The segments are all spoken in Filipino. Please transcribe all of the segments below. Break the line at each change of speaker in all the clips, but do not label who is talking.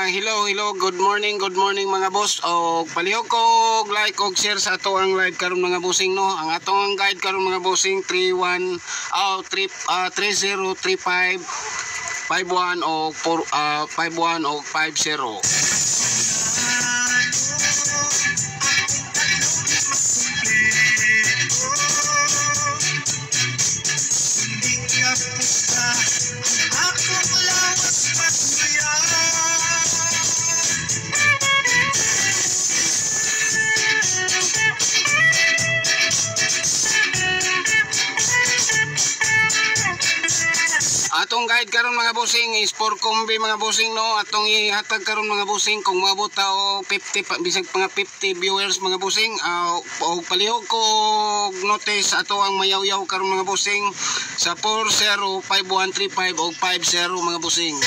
Hello, good morning mga boss. O palihog ko like og share sa ato ang live karon mga bossing no. Ang atong guide karon mga bossing 3035 51 o 51 o 50. Atong guide karon mga bossing is for kombi mga bossing no. Atong ihatag karon mga bossing kung maabot ta o 50 bisag mga 50 viewers mga bossing. O palihog ko notice ato ang mayaw-yaw karon mga bossing sa 405135 o 50 mga bossing.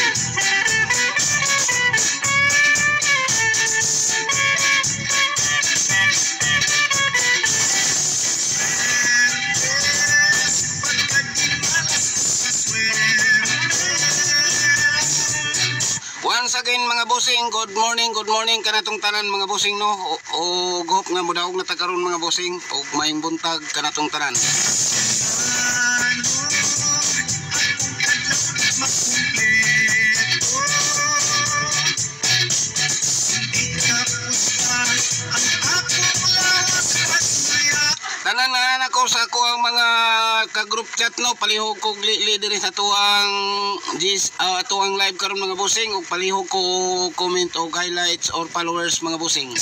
Once again mga bossing, good morning kanatong tanan mga bossing no. O gop nga mudaog na takaron mga bossing og maayong buntag kanatong tanan. Tanan na ako sa ako ang mga ka-group chat no, palihog ko leader sa tuang tuang live karon mga bossing ug palihog ko comment o highlights or followers mga bossing.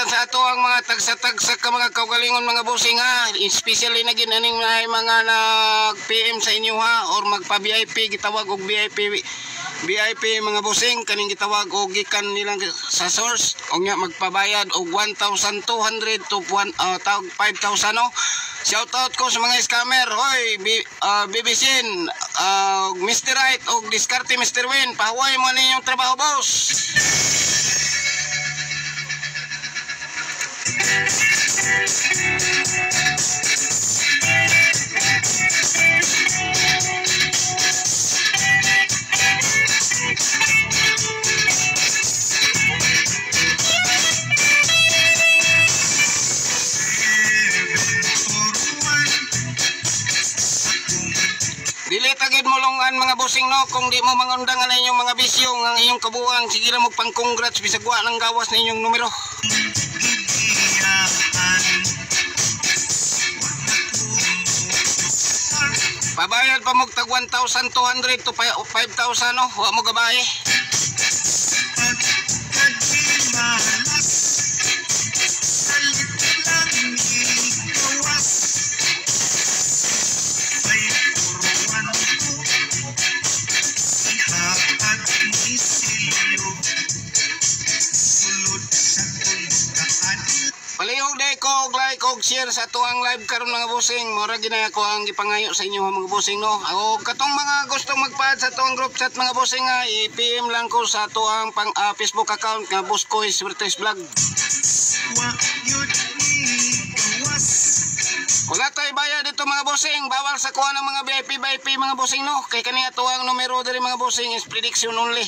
Sa ato ang mga tagsa-tagsa ka mga kaugalingon mga bossing ha, especially na ginaning mga nag-PM sa inyo ha, or magpa-VIP gitawag og VIP mga bossing kaning gitawag og gikan nilang sa source o nya magpabayad og 1,200 to 5,000 no. Shout out ko sa mga scammer. Hoy BBCN, Mr. Right og Diskarte Mr. Win, pahuway mo ninyong trabaho boss. Dili tagid mo longan mga bossing no, kung di mo mangundangan na inyong mga bisyo ang inyong kabuang, sige lang mo pang congrats bisag wa nang gawas na inyong numero. Pabayad pa mo tag 1,200 to 5,000 no, wa mo gabae. Palihog day ko like og share sa tuang live karon mga bossing. Mura ginaya ko ang gipangayo sa inyo mga bossing no. Ako katong mga gustong magpaad sa tuang group chat mga bossing nga i-PM lang ko sa tuang Facebook account nga Boss Koy Swertes Vlog. Wala tayo bayad dito mga bossing. Bawal sa kuha ng mga VIP mga bossing no. Kay kaniya to ang numero diri mga bossing is prediction only.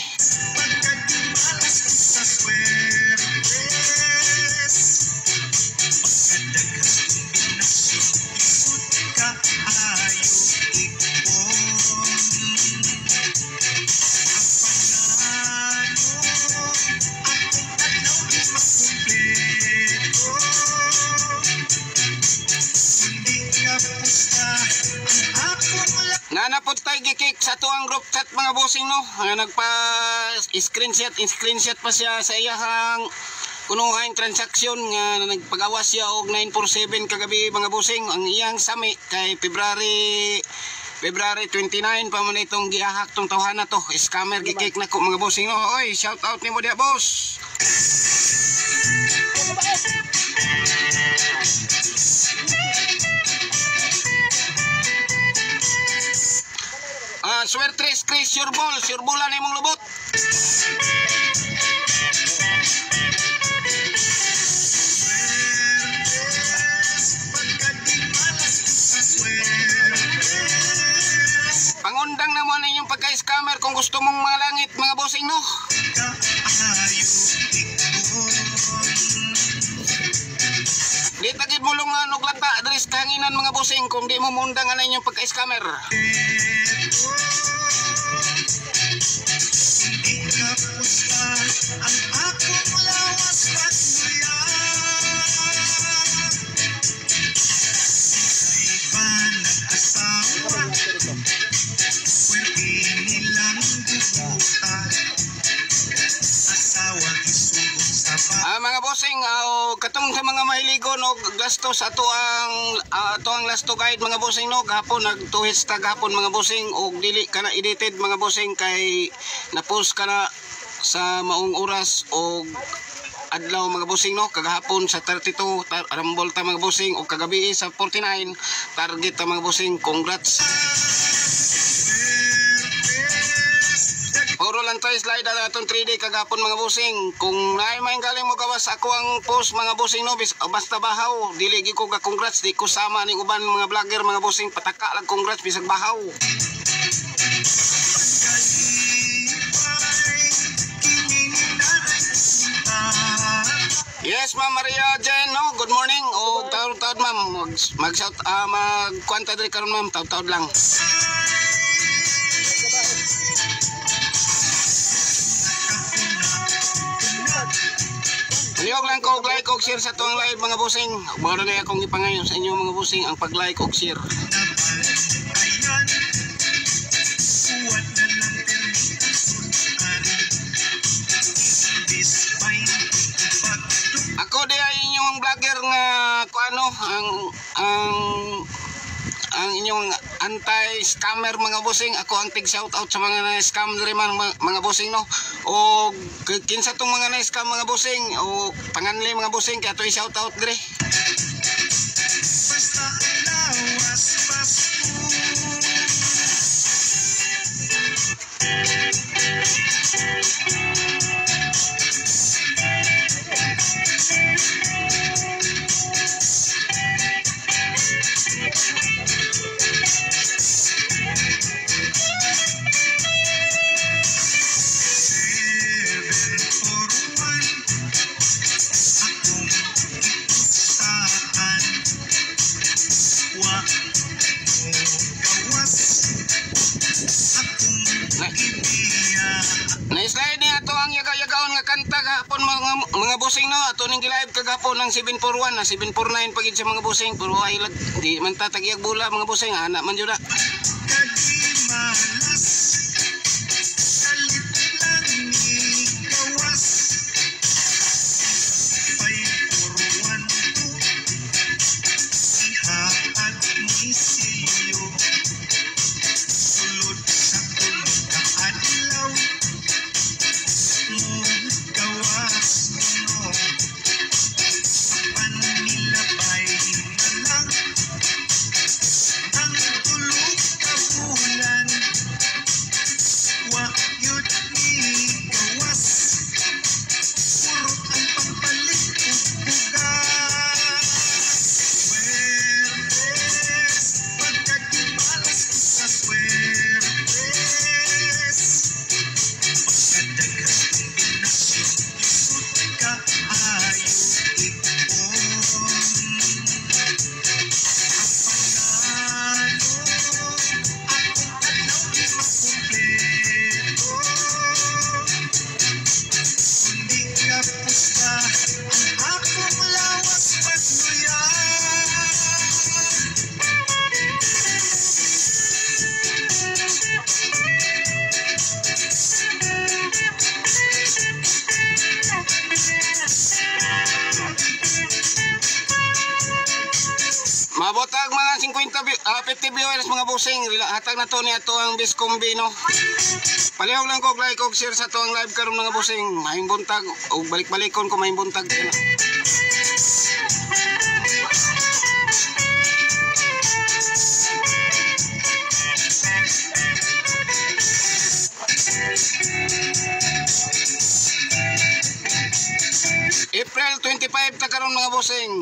Nanapot tayo gikik sa tuang group chat mga bossing no. Nagpa screenshot pa siya sa iyang kunuhang transaksyon nga nagpagawas siya og 947 kagabi mga bossing. Ang iyang sami kay February 29 pa man itong giahak tong tawhana to. Scammer gikik na ko mga bossing no. Oy, shout out nimo dia boss. Suertres Chris, sure bulan imong lubot. Pangundang naman inyong pagka-scammer kung gusto mong mga langit mga bossing no. Di tagid mo lang nga nuglata adres kahanginan mga bossing kung di mo mundang na inyong pagka-scammer. Ang akong lawas pagsuya iba nag-asawa pwede nilang bubuta asawa isugot sa mga bossing katong sa mga mahiligon o gastos ato ang last to guide mga bossing no. Gahapon nagtuhits ta gahapon mga bossing o dili ka na edited mga bossing kay na-post ka na sa maong oras o adlaw mga bossing no. Kagahapon sa 32 rambol ta mga bossing o kagabi sa 49 target ta mga bossing. Congrats. Puro lang tayo slide na itong 3D kagapon mga bossing. Kung naay may galing mo gawas ako ang post mga bossing no, basta bahaw dili gi ko ka congrats, di ko sama ning uban mga vlogger mga bossing, pataka lang congrats bisag bahaw. Yes ma'am Maria Jen no, good morning. O taud-taud ma'am mag-shout magkwanta diri karon ma'am, taud-taud lang. Niyog lang ko like og share sa tuang live mga bossing. Baro na akong ipangayon sa inyo mga bossing ang pag-like og share. Ako di ay inyong vlogger nga kuano ang inyong anti-scammer mga bossing. Ako ang tig-shoutout sa mga na-scam diri man mga bossing no. O kinsa tong mga na-scam mga bossing o panganli mga bossing kaya to i-shoutout diri. Na-slide niya ato ang yaga-yagaon nga kanta gahapon mga bossing no. Ato ning gi-live kagahapon ng 741 na 749 pagid sa mga bossing pero ay di man tatagyag bula mga bossing ana man jud na. Ang tulog ka
akong lawas pagluya.
Mabotag mga 50 viewers mga bossing. Hatag na to niya to ang Biscombi no. Palihog lang ko like og share sa to ang live karon mga bossing. Mahing buntag o balik-balikon ko mahing buntag. April 25 ta karon mga bossing.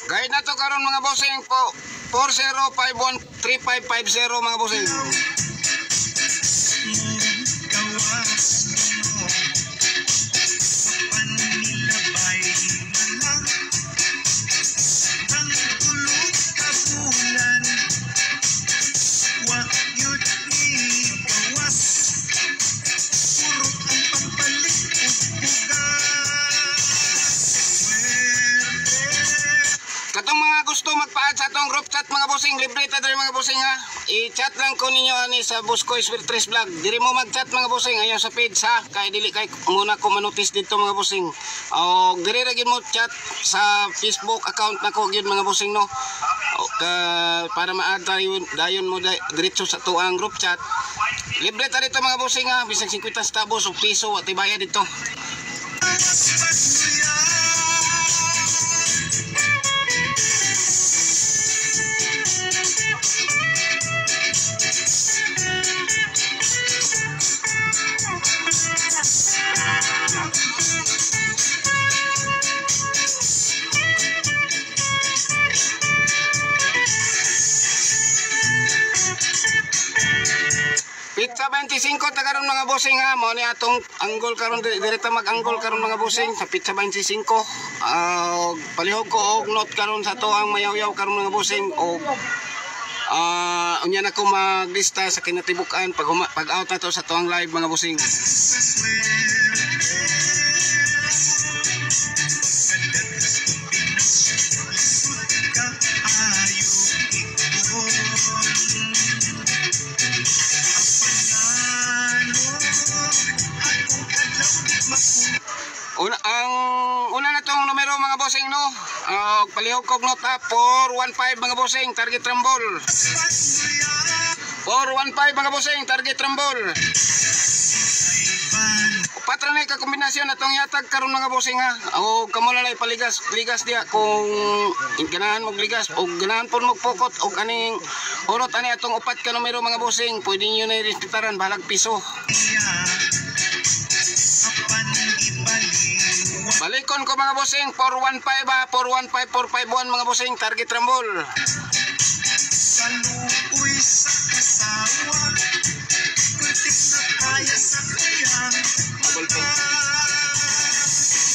Guide na to karon mga bossing po 40513550 mga bossing. Katong mga gusto magpa-add sa atong group chat mga bossing, libre ta diri mga bossing ha. I-chat lang ko ninyo ani sa Buscoy Spiritres Vlog. Diri mo mag-chat mga bossing ayon sa page ha. Kay dili kay muna ko manotice dito mga bossing. O diri ra gyud mo chat sa Facebook account nako gyud mga bossing no. O, para ma-add dayon mo diretso sa tuang group chat. Libre ta dito mga bossing ha. Bisag 50 centavos o piso at ibaya dito. Pizza 25 ta karon mga bossing ha. Mo ni atong anggol karon direkta mag-anggol karon mga bossing sa Pizza 25. Palihog ko og note karon sa to ang mayaw-yaw karon mga bossing og unya na ko maglista sa kinatibuk-an pag out na to sa to ang live mga bossing. Una na tong numero mga bossing no. Palihog kog nota 415 mga bossing target rumble. 415 mga bossing target rumble. Patron ka kombinasyon atong yatag karon mga bossing ha. O kamo lalay paligas dia kung ganahan mo ligas o ganahan pon mo pokot og aning urot ani atong upat ka numero mga bossing. Pwede niyo na respeturan balag piso. Balikon ko mga bossing 415 ha, 415 451 mga bossing target rumble.
Saluoy sa kasawa, putik na kaya sa kuyang mata.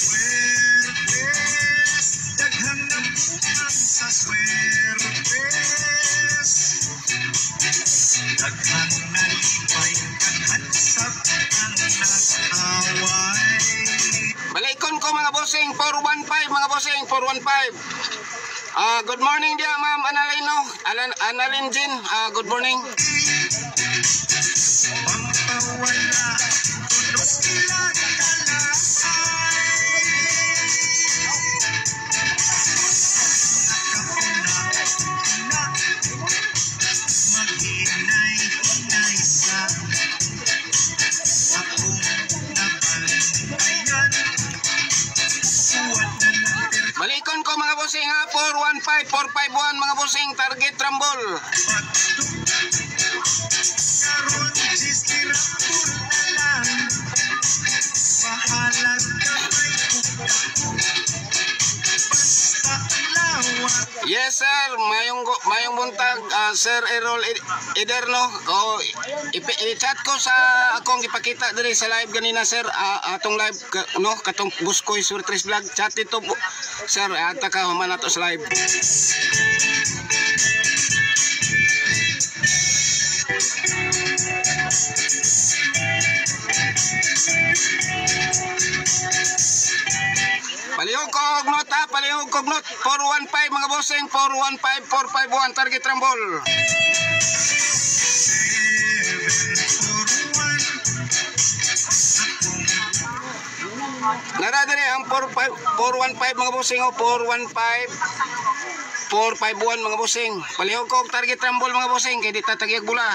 Swertes, daghang nabukan sa swertes. Daghang nalipay, daghang sabang nag-away.
Balikon ko mga bossing 415 mga bossing 415. Good morning dia Ma'am Annalyn no. Annalyn Jean. Good morning.
Pampawala, tulos nila maghinay-hinay sa akong nabantay.
bossing ha, 415, 451 mga bossing, target rumble.
Karon sistira lang. Pahalag kamay ko. Basta lawak.
Yes sir, mayong buntag, Sir Errol Ederno. O, i-chat ko sa akong ipakita diri sa live ganina sir, atong live no katong Buskoy Surtres Vlog. Chat ito sir, ata ka human nato sa live. Palihog kog not ha, palihog kog not. 415 mga bossing, 415, 451 target rumble.
741.
Nara diri ang 415 mga bossing o 415 451 mga bossing. Palihog kog target rumble mga bossing kay di tatagyag bula.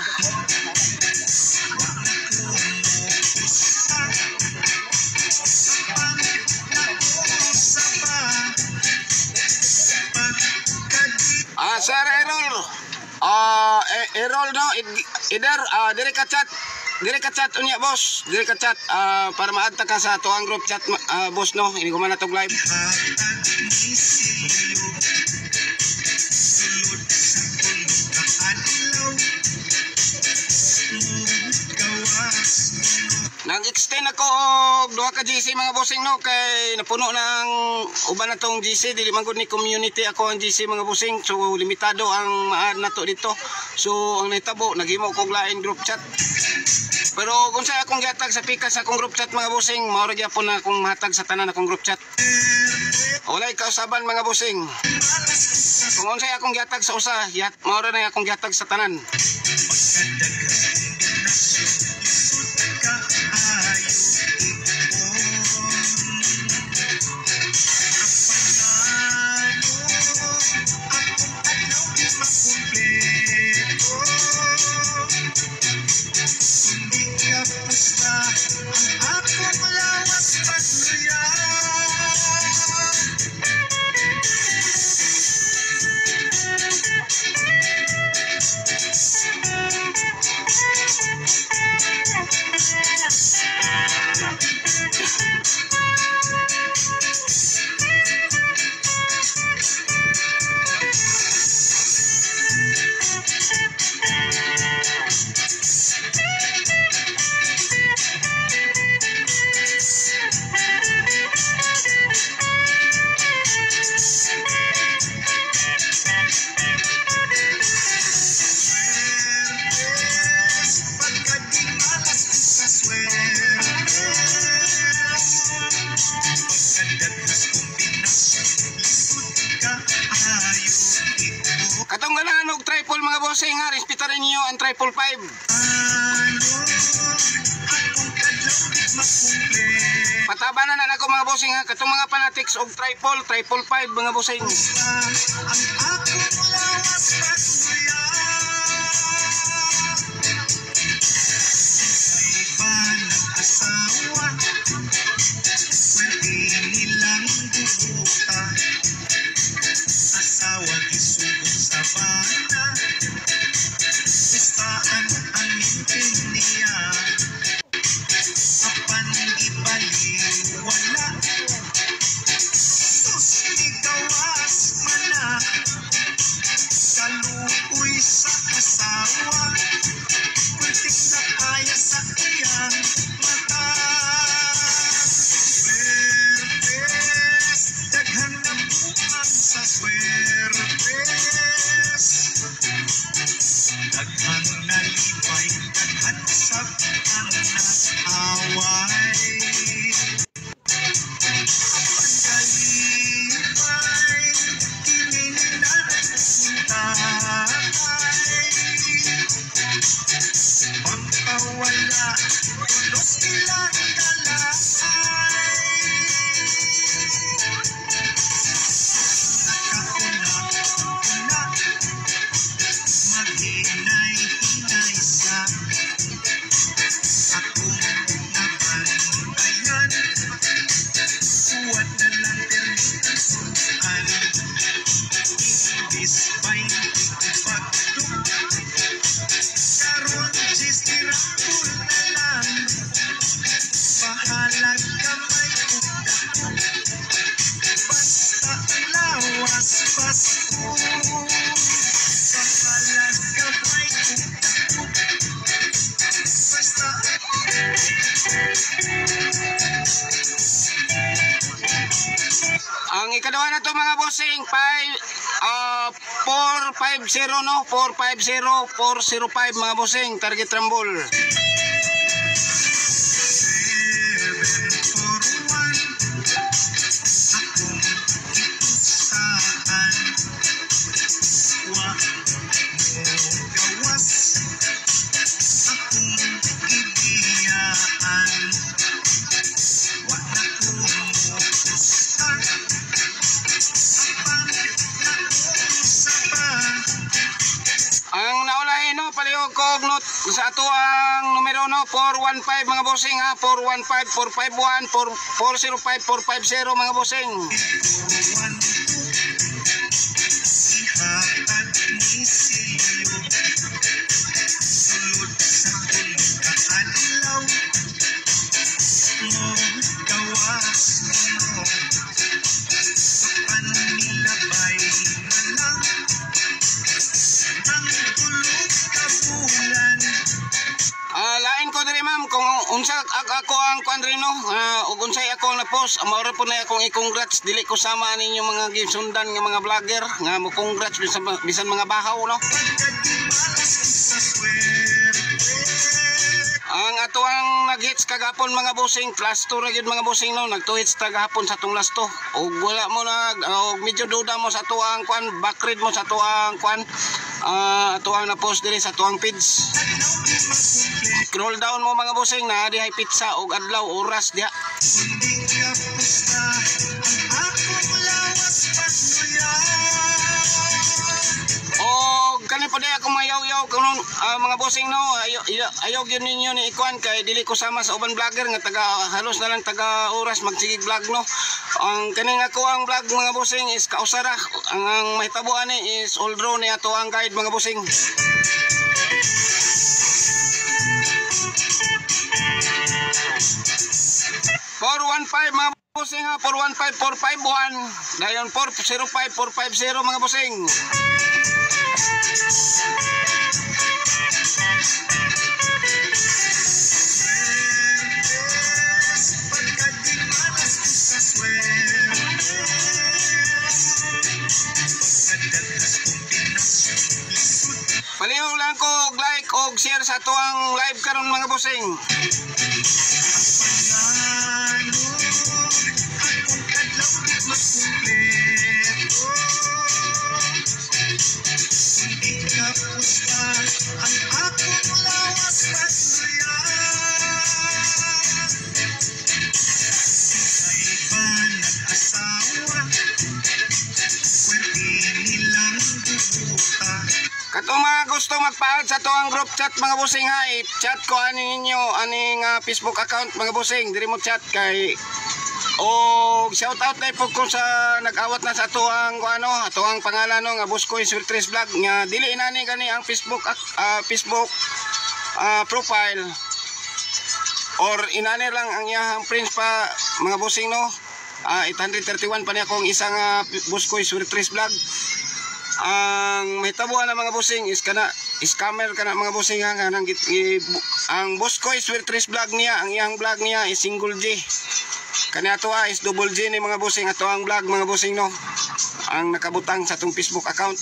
Sir Errol, Errol no, Eder, dire ka chat unya boss, dire ka chat para maadta ka sa tuang group chat boss no, ini ko man natog live. Nag-extend ako og duha ka GC mga bossing no, kay napuno ng uban na tong GC, dili man gud ni community ako ang GC mga bossing, so limitado ang maad nato dito. So ang nahitabo naghimo kog lain group chat. Pero kung sa akong gihatag sa pikas sa akong group chat mga bossing, mao ra gyapon na akong mahatag sa tanan akong group chat. Walay kausaban mga bossing. Kung unsay akong gihatag sa usa, mao ra na akong gihatag sa tanan. Katong ganahan og triple mga bossing ha, respetarin niyo ang 555. Patabanan na ako mga bossing ha, katong mga fanatics og triple 555 mga bossing. ikaduha na to mga bossing 450 no 405 mga bossing target rumble. 7 sa ato ang numero no 415 mga bossing ha 415 451 405 450 mga bossing. Lain ko diri ma'am kung unsa ako ang kuandrino ug unsay ako na post maura po na akong i-congrats dili ko sama ninyo mga gisundan nga mga vlogger nga mo congrats bisan mga bahaw no. Ang ato ang nag-hits kagapon mga bossing class 2 ra gyud mga bossing no nagto-hits kagapon sa atong last 2 ug wala mo na medyo duda mo sa ato ang kwan backread mo sa ato ang kwan ato ang na-post diri sa ato ang page. Scroll down mo mga bossing na dihay pizza og adlaw oras diha. O kani pa diha ako mayaw-yaw kuno mga bossing no ayaw gyud ninyo ni ikuan kay dili ko sama sa uban vlogger nga taga halos na lang taga oras magsigig vlog no. Ang kani nga ko ang vlog mga bossing is kausara ang mahitabuan ni is all draw ni ato ang guide mga bossing. 415 mga bossing ha 415 451 dayon 405 450 mga bossing. Palihog lang ko like og share sa tuang live karon mga bossing. Katong mga gusto magpaad sa tuang group chat mga bossing ha chat ko ani ninyo aning Facebook account mga bossing diri mo chat kay o shout out na po ko sa nag-awat na sa tuang ano tuang pangalan no nga Buskoy Swertres Vlog nga dili inani gani ang Facebook profile or inani lang ang iyang friends pa mga bossing no 831 pa niya akong isang Buskoy Swertres Vlog. Ang mahitabuan na mga bossing is kana scammer kana mga bossing nga nang ang Buskoy Swertres Vlog niya ang iyang vlog niya is single G kani ato is double G ni mga bossing ato ang vlog mga bossing no ang nakabutang sa atong Facebook account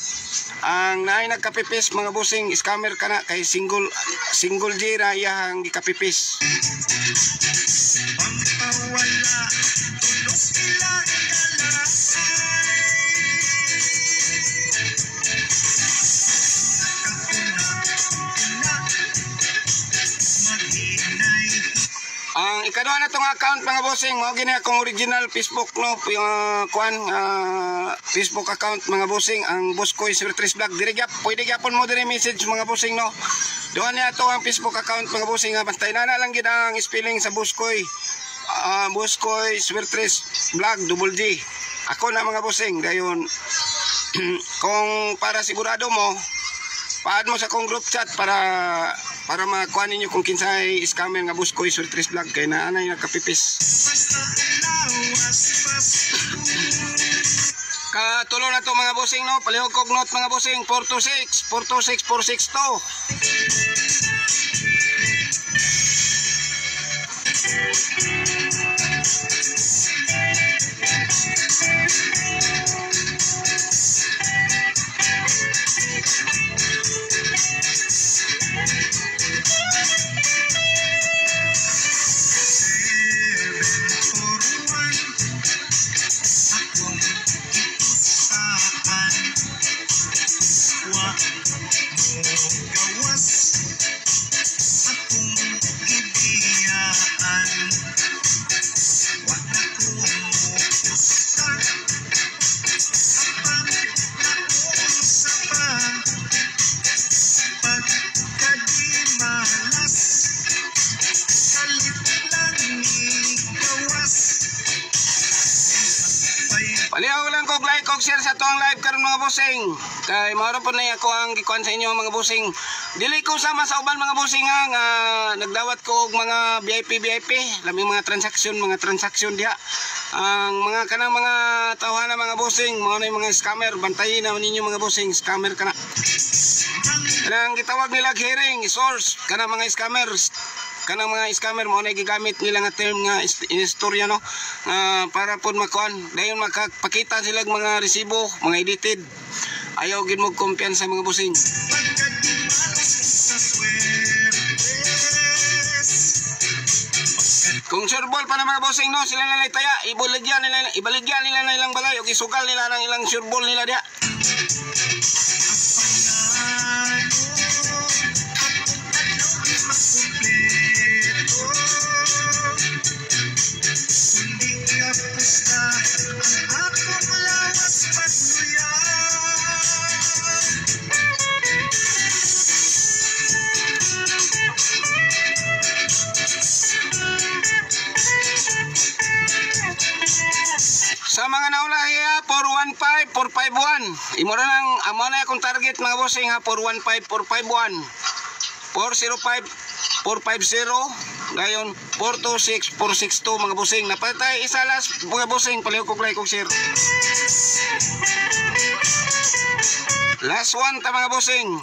ang naay nagkapipis mga bossing scammer kana kay single G ra iyang gikapipis. Ang ikaduha na tong account mga bossing mao gini akong original Facebook no Facebook account mga bossing ang Buskoy Swertres Vlog diri pwede gyapon mo diri message mga bossing no. Duha ni ato ang Facebook account mga bossing basta na lang gid ang spelling sa Buskoy Buskoy Swertres Vlog double G. Ako na mga bossing dayon kung para sigurado mo paad mo sa akong group chat para makuha ninyo kung kinsay scammer nga Buskoy Swertres Vlog kay naanay nakapipis. Katulo na to mga bossing no palihog kog note mga bossing 426 462. og like og share sa tuang live karon mga bossing. Kay maro po na ako ang gikuan sa inyo mga bossing. Dili ko sama sa uban mga bossing nga nagdawat ko og mga VIP. Lami mga transaksyon diha. Ang mga kanang mga tawhana mga bossing, mao na mga scammer, bantayin na ninyo mga bossing, scammer kana. Kanang gitawag nila hearing source kanang mga scammers. Kanang mga scammer mo na gigamit nila nga term nga istorya no para pud makuan dayon makapakita sila mga resibo mga edited. Ayaw gid mo kumpiyansa mga bossing. Kung sureball pa na mga bossing no, sila nalay taya, ibaligyan nila na ilang balay o isugal nila ng ilang sureball nila dia. Sa mga naulahi 415, 451. Imo ra nang amo na akong target mga bossing ha 415, 451. 405, 450. Dayon 426, 462 mga bossing. Napatay isa las mga bossing palihog kog like kog share. Last one ta mga bossing.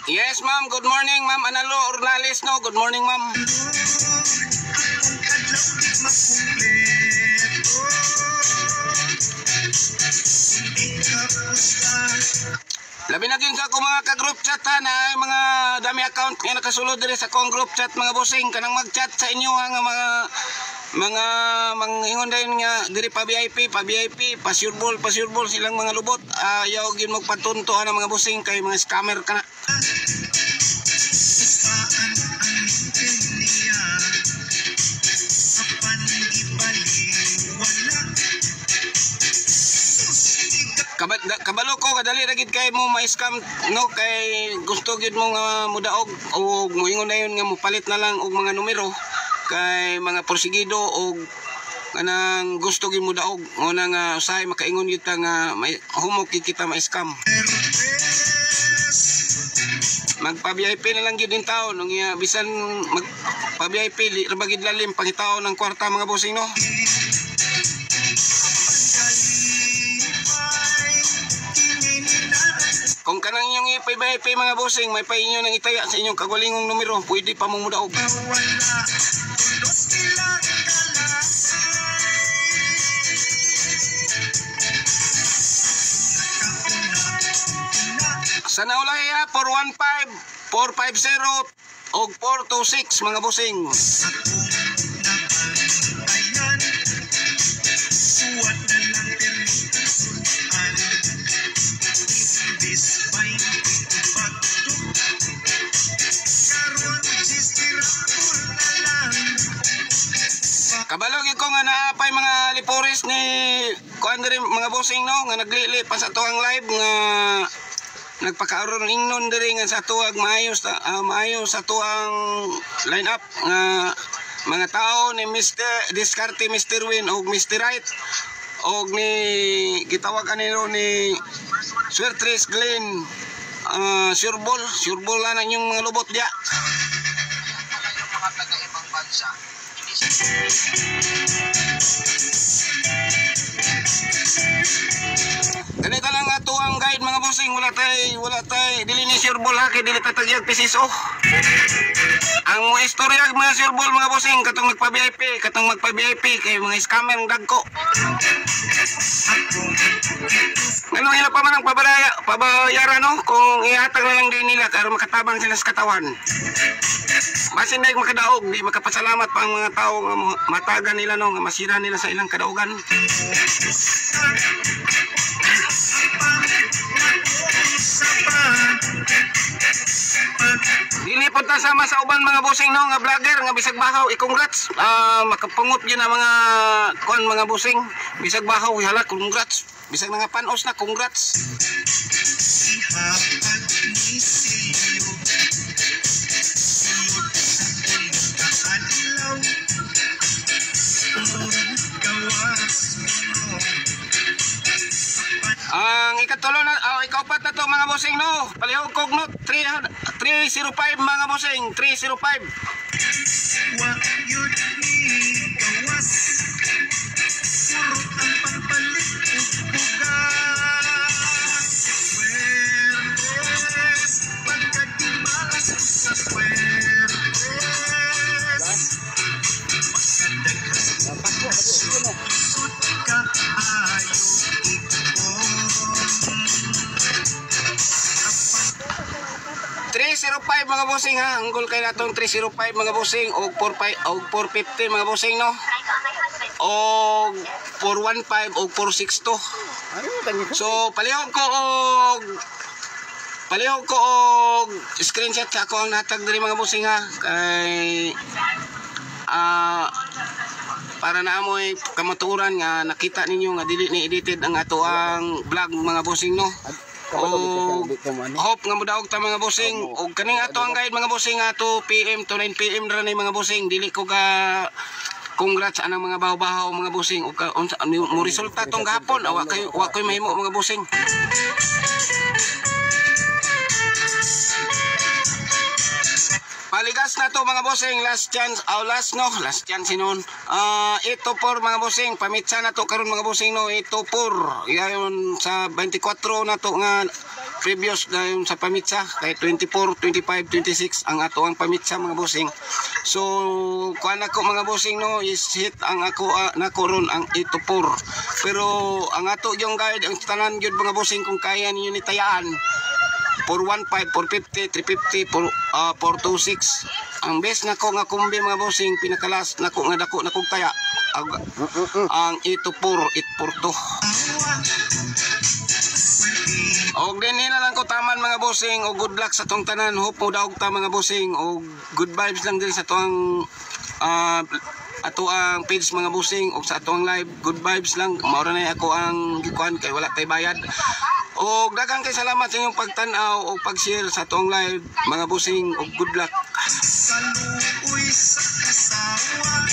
Yes, ma'am. Good morning, ma'am. Analo Ornales, no? Good morning, ma'am. Labi na gyud sa ako mga ka-group chat ha, na mga dami account nga nakasulod diri sa akong group chat mga bossing. Kanang mag-chat sa inyo ha, nga mga mangingon dayon nga diri pa VIP, pa sureball silang mga lubot. Ayaw gyud mo patunto ang mga bossing kay mga scammer kana. Kabalo ko kadali ra gid kay mo ma-scam no kay gusto gyud mo nga mudaog o moingon dayon nga mopalit na lang og mga numero kay mga porsigido og kanang gusto gyud mudaog mo na nga usahay makaingon gyud ta nga may humok kita ma-scam. Magpa-VIP na lang gyud din taon nung bisan magpa-VIP di ra bagid lalim pangitaw ng kwarta mga bossing no. Kung kanang inyong VIP mga bossing, may pa inyo nang itaya sa inyong kagulingong numero, pwede pa mong mudaog. Sa naulahi ha, 415, 450, o 426 mga bossing. Kabalog ko nga naapay mga liporis ni kuan diri mga bossing no nga naglili pa sa tuang live nga nagpakaaron ingnon diri nga sa tuag maayos sa tuang line up nga mga tao ni Mr. Discarte, Mr. Win og Mr. Right og ni gitawag anilo ni Swertres Glenn sureball na yung mga lubot dia. Mga taga-ibang bansa. Ganito lang ato ang guide mga bossing, wala tay dili ni sureball ha kay dili tatagyag pisiso. Ang mga istorya mga sureball mga bossing katong magpa-VIP kay mga scammer ang dagko. Ano ila pa man ang pabayaran no kung ihatag na lang din nila para makatabang sila sa katawan. Basin na makadaog, di makapasalamat pa ang mga tao nga matagan nila no, nga masira nila sa ilang kadaugan. Dili po ta sama sa uban mga bossing no nga vlogger nga bisag bahaw i-congrats. Makapangup yun na mga kuan mga bossing. Bisag bahaw hala congrats. Bisag nga panos na congrats.
Ihapag ni siyo Sulod sa adlaw Gawas mo
Ang ikatulo na ikaupat na to mga bossing no. Palihog kog no 305 mga bossing 305.
Wa yun ni gawas Purot ang pagpalit ug bugas Puertes Pagkadimalas ko sa puertes Pagkadaghas Sud ka ayo ikon
305 mga bossing ha. Ang goal kay natong 305 mga bossing og 45 og 450 mga bossing no. Og 415 og 462. So palihog ko og screenshot sa ako ang natag diri mga bossing ha. Kay para na amoy kamaturan nga nakita ninyo nga dili ni edited ang ato ang vlog mga bossing no. Hope nga mudaog ta mga bossing og kaning ato ang guide mga bossing ato PM to 9 PM ra ni mga bossing dili ko ka congrats anang mga bahaw-bahaw mga bossing og mo resulta tong gahapon wa koy mahimo mga bossing. Paligas na to mga bossing, last chance, last chance sinon. Ito por mga bossing, pamitsa na to karon mga bossing no, ito por. Yayon sa 24 na to nga previous dayon sa pamitsa kay 24, 25, 26 ang ato ang pamitsa mga bossing. So kuan ako mga bossing no, is hit ang ako nako ron ang ito por. Pero ang ato yung guide ang tanan gyud mga bossing kung kaya ninyo nitayaan. 415, 450, 350, 426. Ang best nako nga kumbi mga bossing pinakalas nako nga dako nakog taya. Ang ito por, itporto. Og din na lang ko taman mga bossing og good luck sa tong tanan. Hope mo daog ta mga bossing og good vibes lang diri sa tuang ato ang page mga bossing og sa ato ang live good vibes lang. Mao ra na ako ang gikuan kay wala tay bayad. O daghang kay salamat sa inyong pagtan-aw o pag-share sa atong live mga bossing og good luck.
Saluoy sa kasawa